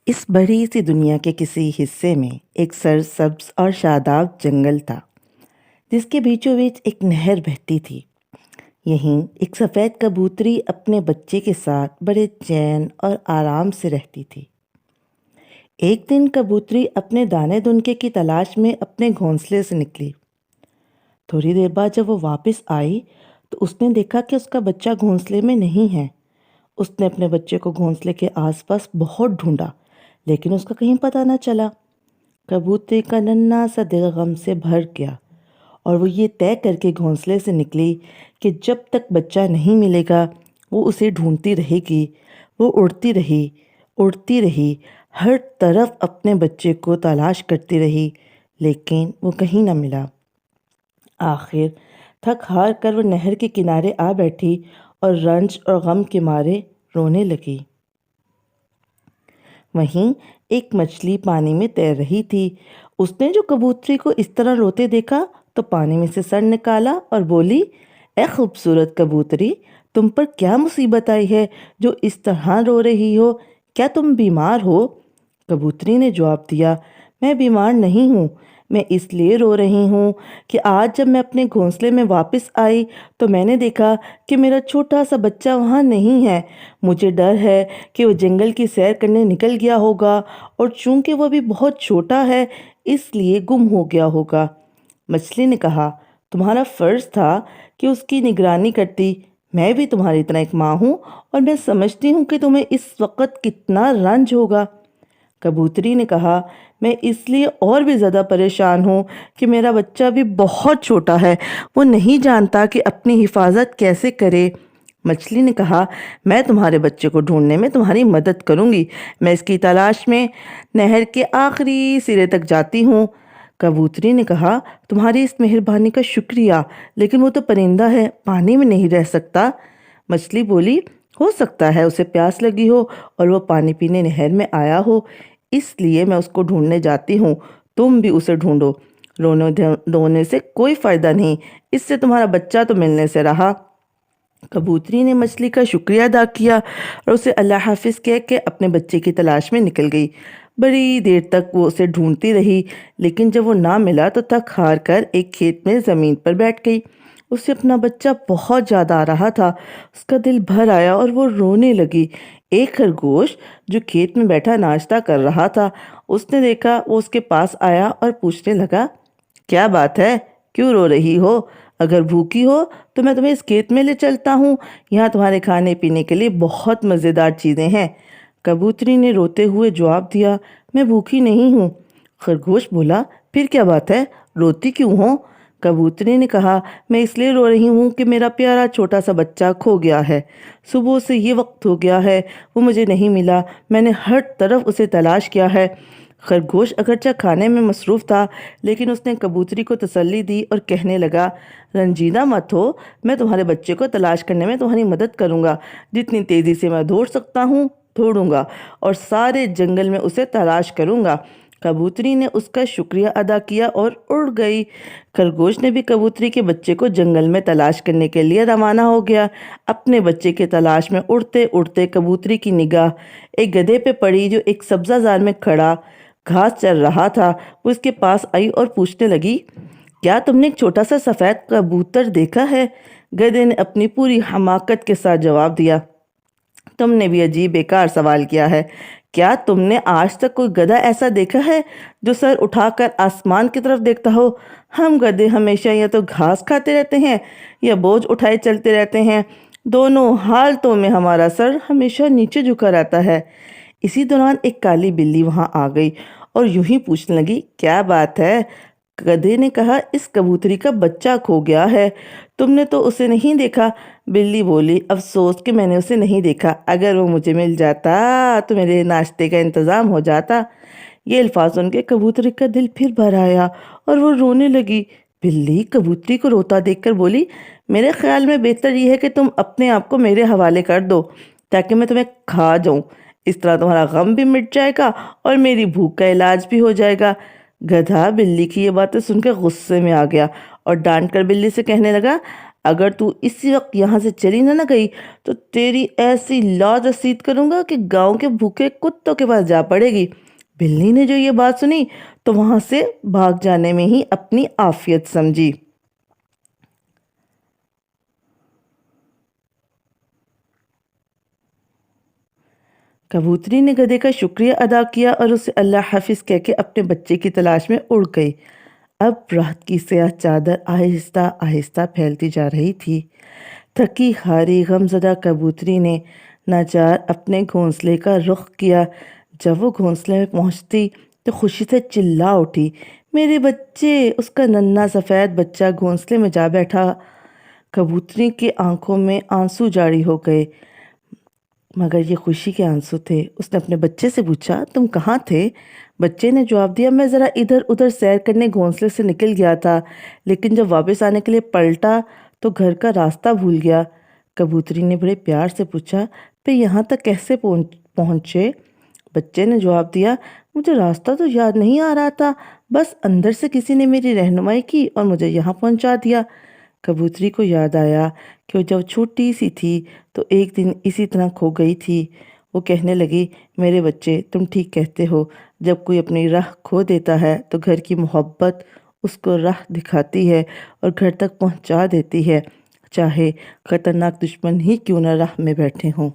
اس بڑی سی دنیا کے کسی حصے میں ایک سرسبز اور شاداب جنگل تھا جس کے بیچوں بیچ ایک نہر بہتی تھی۔ یہیں ایک سفید کبوتری اپنے بچے کے ساتھ بڑے چین اور آرام سے رہتی تھی۔ ایک دن کبوتری اپنے دانے دنکے کی تلاش میں اپنے گھونسلے سے نکلی۔ تھوڑی دیر بعد جب وہ واپس آئی تو اس نے دیکھا کہ اس کا بچہ گھونسلے میں نہیں ہے۔ اس نے اپنے بچے کو گھونسلے کے آس پاس بہت ڈھونڈا لیکن اس کا کہیں پتہ نہ چلا۔ کبوتری کا ننھا سا دل غم سے بھر گیا اور وہ یہ طے کر کے گھونسلے سے نکلی کہ جب تک بچہ نہیں ملے گا وہ اسے ڈھونڈتی رہے گی۔ وہ اڑتی رہی، ہر طرف اپنے بچے کو تلاش کرتی رہی لیکن وہ کہیں نہ ملا۔ آخر تھک ہار کر وہ نہر کے کنارے آ بیٹھی اور رنج اور غم کے مارے رونے لگی۔ وہیں ایک مچھلی پانی میں تیر رہی تھی۔ اس نے جو کبوتری کو اس طرح روتے دیکھا تو پانی میں سے سر نکالا اور بولی، اے خوبصورت کبوتری، تم پر کیا مصیبت آئی ہے جو اس طرح رو رہی ہو؟ کیا تم بیمار ہو؟ کبوتری نے جواب دیا، میں بیمار نہیں ہوں، میں اس لیے رو رہی ہوں کہ آج جب میں اپنے گھونسلے میں واپس آئی تو میں نے دیکھا کہ میرا چھوٹا سا بچہ وہاں نہیں ہے۔ مجھے ڈر ہے کہ وہ جنگل کی سیر کرنے نکل گیا ہوگا اور چونکہ وہ بھی بہت چھوٹا ہے اس لیے گم ہو گیا ہوگا۔ مچھلی نے کہا، تمہارا فرض تھا کہ اس کی نگرانی کرتی۔ میں بھی تمہاری طرح ایک ماں ہوں اور میں سمجھتی ہوں کہ تمہیں اس وقت کتنا رنج ہوگا۔ کبوتری نے کہا، میں اس لیے اور بھی زیادہ پریشان ہوں کہ میرا بچہ بھی بہت چھوٹا ہے، وہ نہیں جانتا کہ اپنی حفاظت کیسے کرے۔ مچھلی نے کہا، میں تمہارے بچے کو ڈھونڈنے میں تمہاری مدد کروں گی، میں اس کی تلاش میں نہر کے آخری سرے تک جاتی ہوں۔ کبوتری نے کہا، تمہاری اس مہربانی کا شکریہ، لیکن وہ تو پرندہ ہے، پانی میں نہیں رہ سکتا۔ مچھلی بولی، ہو سکتا ہے اسے پیاس لگی ہو اور وہ پانی پینے نہر میں آیا ہو، اس لیے میں اس کو ڈھونڈنے جاتی ہوں، تم بھی اسے ڈھونڈو۔ رونے دھونے سے کوئی فائدہ نہیں، اس سے تمہارا بچہ تو ملنے سے رہا۔ کبوتری نے مچھلی کا شکریہ ادا کیا اور اسے اللہ حافظ کہہ کے اپنے بچے کی تلاش میں نکل گئی۔ بڑی دیر تک وہ اسے ڈھونڈتی رہی لیکن جب وہ نہ ملا تو تھک ہار کر ایک کھیت میں زمین پر بیٹھ گئی۔ اسے اپنا بچہ بہت یاد آ رہا تھا، اس کا دل بھر آیا اور وہ رونے لگی۔ ایک خرگوش جو کھیت میں بیٹھا ناشتہ کر رہا تھا، اس نے دیکھا، وہ اس کے پاس آیا اور پوچھنے لگا، کیا بات ہے، کیوں رو رہی ہو؟ اگر بھوکی ہو تو میں تمہیں اس کھیت میں لے چلتا ہوں، یہاں تمہارے کھانے پینے کے لیے بہت مزیدار چیزیں ہیں۔ کبوتری نے روتے ہوئے جواب دیا، میں بھوکی نہیں ہوں۔ خرگوش بولا، پھر کیا بات ہے، روتی کیوں ہو؟ کبوتری نے کہا، میں اس لیے رو رہی ہوں کہ میرا پیارا چھوٹا سا بچہ کھو گیا ہے۔ صبح سے یہ وقت ہو گیا ہے، وہ مجھے نہیں ملا، میں نے ہر طرف اسے تلاش کیا ہے۔ خرگوش اگرچہ کھانے میں مصروف تھا لیکن اس نے کبوتری کو تسلی دی اور کہنے لگا، رنجیدہ مت ہو، میں تمہارے بچے کو تلاش کرنے میں تمہاری مدد کروں گا، جتنی تیزی سے میں دوڑ سکتا ہوں دوڑوں گا اور سارے جنگل میں اسے تلاش کروں گا۔ کبوتری نے اس کا شکریہ ادا کیا اور اڑ گئی۔ خرگوش نے بھی کبوتری کے بچے کو جنگل میں تلاش کرنے کے لیے روانہ ہو گیا۔ اپنے بچے کی تلاش میں اڑتے اڑتے کبوتری کی نگاہ ایک گدھے پہ پڑی جو ایک سبزہ زار میں کھڑا گھاس چر رہا تھا۔ وہ اس کے پاس آئی اور پوچھنے لگی، کیا تم نے ایک چھوٹا سا سفید کبوتر دیکھا ہے؟ گدھے نے اپنی پوری حماقت کے ساتھ جواب دیا، تم نے بھی عجیب بیکار سوال کیا ہے۔ کیا تم نے آج تک کوئی گدھا ایسا دیکھا ہے جو سر اٹھا کر آسمان کی طرف دیکھتا ہو؟ ہم گدھے ہمیشہ یا تو گھاس کھاتے رہتے ہیں یا بوجھ اٹھائے چلتے رہتے ہیں، دونوں حالتوں میں ہمارا سر ہمیشہ نیچے جھکا رہتا ہے۔ اسی دوران ایک کالی بلی وہاں آ گئی اور یوں ہی پوچھنے لگی، کیا بات ہے؟ گدھے نے کہا، اس کبوتری کا بچہ کھو گیا ہے، تم نے تو اسے نہیں دیکھا؟ بلی بولی، افسوس کہ میں نے اسے نہیں دیکھا، اگر وہ مجھے مل جاتا تو میرے ناشتے کا انتظام ہو جاتا۔ یہ الفاظ سن کے کبوتری کا دل پھر بھر آیا اور وہ رونے لگی۔ بلی کبوتری کو روتا دیکھ کر بولی، میرے خیال میں بہتر یہ ہے کہ تم اپنے آپ کو میرے حوالے کر دو تاکہ میں تمہیں کھا جاؤں، اس طرح تمہارا غم بھی مٹ جائے گا اور میری بھوک کا علاج بھی ہو جائے گا۔ گدھا بلی کی یہ باتیں سن کے غصے میں آ گیا اور ڈانٹ کر بلی سے کہنے لگا، اگر تو اسی وقت یہاں سے چلی نہ گئی تو تیری ایسی لاج رسید کروں گا کہ گاؤں کے بھوکے کتوں کے پاس جا پڑے گی۔ بلی نے جو یہ بات سنی تو وہاں سے بھاگ جانے میں ہی اپنی عافیت سمجھی۔ کبوتری نے گدھے کا شکریہ ادا کیا اور اسے اللہ حافظ کہہ کے اپنے بچے کی تلاش میں اڑ گئی۔ اب رات کی سیاہ چادر آہستہ آہستہ پھیلتی جا رہی تھی۔ تھکی ہاری غمزدہ کبوتری نے ناچار اپنے گھونسلے کا رخ کیا۔ جب وہ گھونسلے میں پہنچتی تو خوشی سے چلا اٹھی، میرے بچے! اس کا ننھا سفید بچہ گھونسلے میں جا بیٹھا۔ کبوتری کی آنکھوں میں آنسو جاری ہو گئے، مگر یہ خوشی کے آنسو تھے۔ اس نے اپنے بچے سے پوچھا، تم کہاں تھے؟ بچے نے جواب دیا، میں ذرا ادھر ادھر سیر کرنے گھونسلے سے نکل گیا تھا، لیکن جب واپس آنے کے لیے پلٹا تو گھر کا راستہ بھول گیا۔ کبوتری نے بڑے پیار سے پوچھا، پہ یہاں تک کیسے پہنچے؟ بچے نے جواب دیا، مجھے راستہ تو یاد نہیں آ رہا تھا، بس اندر سے کسی نے میری رہنمائی کی اور مجھے یہاں پہنچا دیا۔ کبوتری کو یاد آیا کہ وہ جب چھوٹی سی تھی تو ایک دن اسی طرح کھو گئی تھی۔ وہ کہنے لگی، میرے بچے تم ٹھیک کہتے ہو، جب کوئی اپنی راہ کھو دیتا ہے تو گھر کی محبت اس کو راہ دکھاتی ہے اور گھر تک پہنچا دیتی ہے، چاہے خطرناک دشمن ہی کیوں نہ راہ میں بیٹھے ہوں۔